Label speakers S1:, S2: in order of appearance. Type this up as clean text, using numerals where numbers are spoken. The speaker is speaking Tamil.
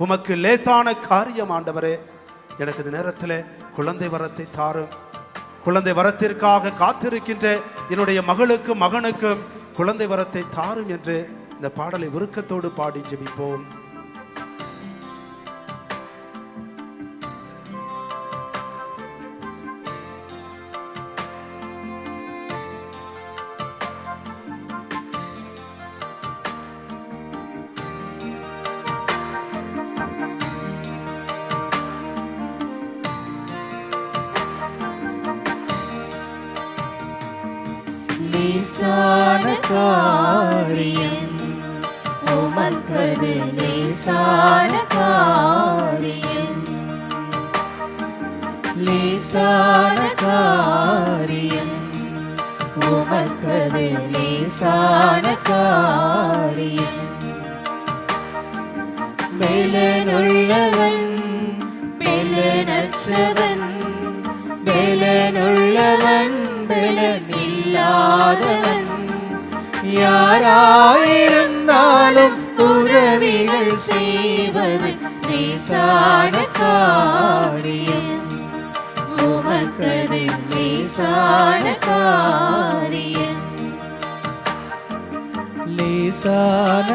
S1: உமக்கு லேசான காரியம் ஆண்டவரே. எனக்கு இந்த நேரத்தில் குழந்தை வரத்தை தாரும். குழந்தை வரத்திற்காக காத்திருக்கின்ற என்னுடைய மகளுக்கும் மகனுக்கும் குழந்தை வரத்தை தாரும் என்று இந்த பாடலை உருக்கத்தோடு பாடி ஜெபிப்போம்.
S2: லேசான காரியம் உமக்கது லேசான காரியம். லேசான காரியம் உமக்கது லேசான காரியம். பெலனுள்ளவன் பெலனற்றவன், பெலனுள்ளவன் பெலனில்லாதவன், யாராயிருந்தாலும் உதவிகள் செய்வது லேசான காரியம். உமக்கது லேசான காரியம்.
S3: லேசான